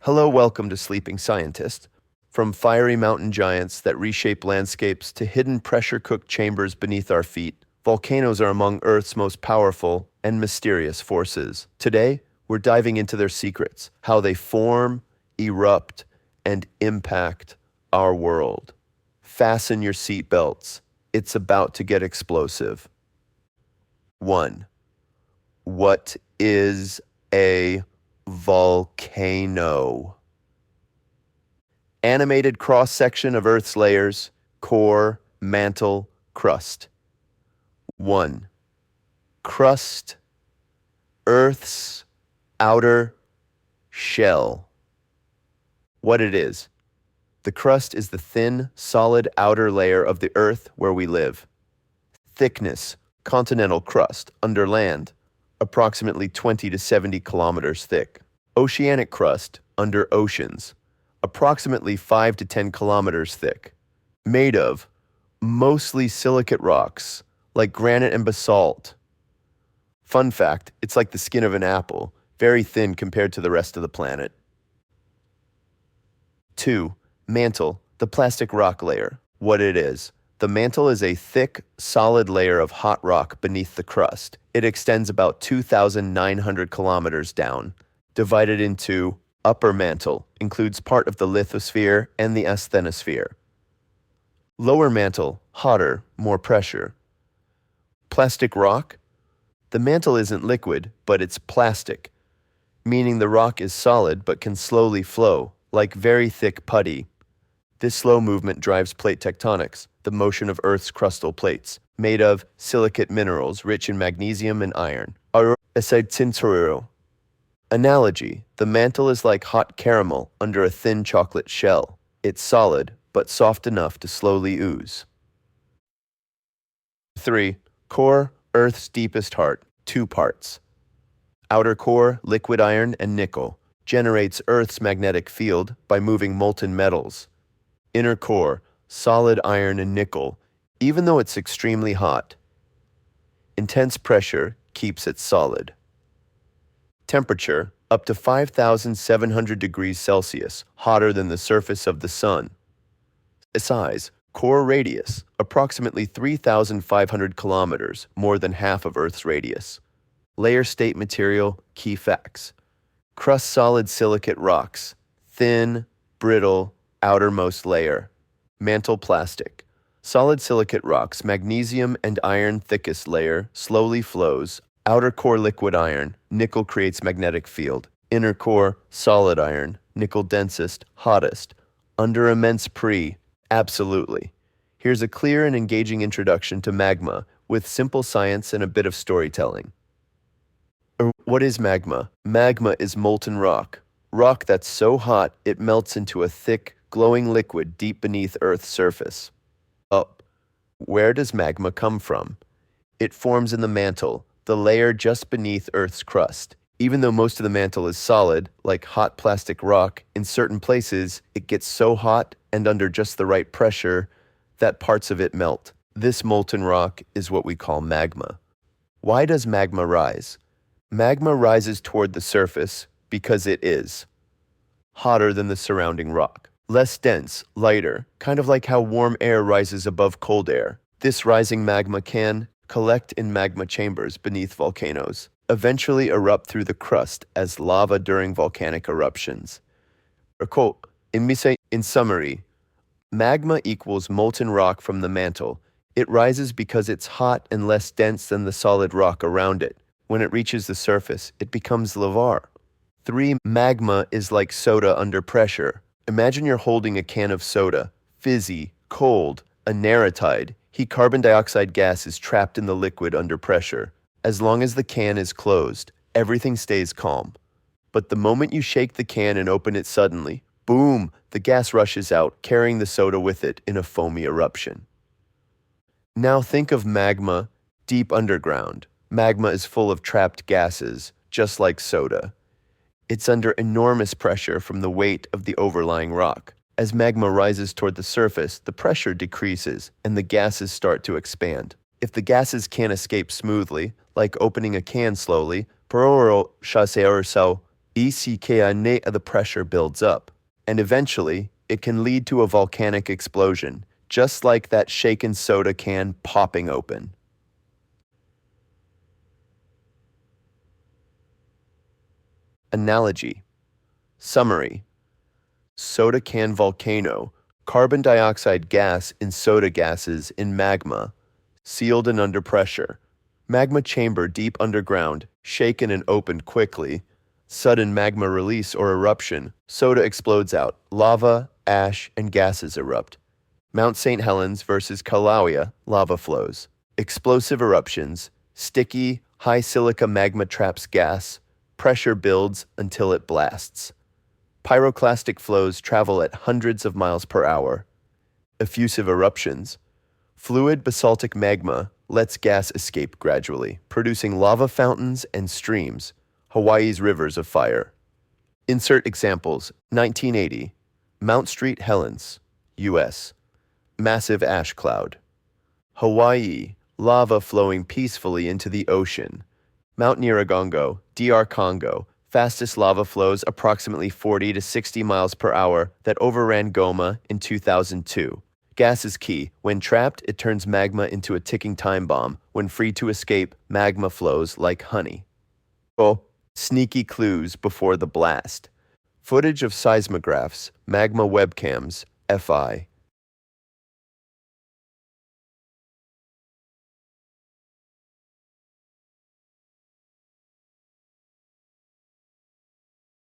Hello, welcome to Sleeping Scientist. From fiery mountain giants that reshape landscapes to hidden pressure-cooked chambers beneath our feet, volcanoes are among Earth's most powerful and mysterious forces. Today, we're diving into their secrets, how they form, erupt, and impact our world. Fasten your seatbelts. It's about to get explosive. 1. What is a volcano? Animated cross-section of Earth's layers, core, mantle, crust. 1. Crust, Earth's outer shell. What it is. The crust is the thin, solid outer layer of the Earth where we live. Thickness, continental crust, under land, approximately 20 to 70 kilometers thick. Oceanic crust, under oceans, approximately 5 to 10 kilometers thick. Made of mostly silicate rocks, like granite and basalt. Fun fact, it's like the skin of an apple, very thin compared to the rest of the planet. 2. Mantle, the plastic rock layer. What it is. The mantle is a thick, solid layer of hot rock beneath the crust. It extends about 2,900 kilometers down. Divided into upper mantle, includes part of the lithosphere and the asthenosphere. Lower mantle, hotter, more pressure. Plastic rock? The mantle isn't liquid, but it's plastic, meaning the rock is solid but can slowly flow, like very thick putty. This slow movement drives plate tectonics, the motion of Earth's crustal plates, made of silicate minerals rich in magnesium and iron. Analogy, the mantle is like hot caramel under a thin chocolate shell. It's solid, but soft enough to slowly ooze. 3. Core, Earth's deepest heart, 2 parts. Outer core, liquid iron and nickel, generates Earth's magnetic field by moving molten metals. Inner core, solid iron and nickel, even though it's extremely hot. Intense pressure keeps it solid. Temperature, up to 5,700 degrees Celsius, hotter than the surface of the sun. Size, core radius, approximately 3,500 kilometers, more than half of Earth's radius. Layer state material, key facts. Crust solid silicate rocks, thin, brittle, outermost layer. Mantle plastic. Solid silicate rocks, magnesium and iron thickest layer, slowly flows. Outer core liquid iron, nickel creates magnetic field. Inner core, solid iron, nickel densest, hottest. Under immense absolutely. Here's a clear and engaging introduction to magma, with simple science and a bit of storytelling. What is magma? Magma is molten rock. Rock that's so hot it melts into a thick, glowing liquid deep beneath Earth's surface. Where does magma come from? It forms in the mantle, the layer just beneath Earth's crust. Even though most of the mantle is solid, like hot plastic rock, in certain places it gets so hot and under just the right pressure that parts of it melt. This molten rock is what we call magma. Why does magma rise? Magma rises toward the surface because it is hotter than the surrounding rock. Less dense, lighter, kind of like how warm air rises above cold air. This rising magma can collect in magma chambers beneath volcanoes, eventually erupt through the crust as lava during volcanic eruptions. In summary, magma equals molten rock from the mantle. It rises because it's hot and less dense than the solid rock around it. When it reaches the surface, it becomes lava. 3. Magma is like soda under pressure. Imagine you're holding a can of soda, fizzy, cold, anaeratide. Carbon dioxide gas is trapped in the liquid under pressure. As long as the can is closed, everything stays calm. But the moment you shake the can and open it suddenly, boom, the gas rushes out, carrying the soda with it in a foamy eruption. Now think of magma deep underground. Magma is full of trapped gases, just like soda. It's under enormous pressure from the weight of the overlying rock. As magma rises toward the surface, the pressure decreases and the gases start to expand. If the gases can't escape smoothly, like opening a can slowly, The pressure builds up, and eventually it can lead to a volcanic explosion, just like that shaken soda can popping open. Analogy. Summary. Soda can volcano, carbon dioxide gas in soda gases in magma, sealed and under pressure. Magma chamber deep underground, shaken and opened quickly. Sudden magma release or eruption, soda explodes out, lava, ash, and gases erupt. Mount St. Helens versus Kilauea, lava flows. Explosive eruptions, sticky, high silica magma traps gas, pressure builds until it blasts. Pyroclastic flows travel at hundreds of miles per hour. Effusive eruptions, fluid basaltic magma lets gas escape gradually, producing lava fountains and streams, Hawaii's rivers of fire. Insert examples: 1980, Mount St. Helens, U.S., massive ash cloud. Hawaii, lava flowing peacefully into the ocean. Mount Nyiragongo, DR Congo, fastest lava flows approximately 40 to 60 miles per hour that overran Goma in 2002. Gas is key. When trapped, it turns magma into a ticking time bomb. When free to escape, magma flows like honey. Sneaky clues before the blast. Footage of seismographs, magma webcams, FI.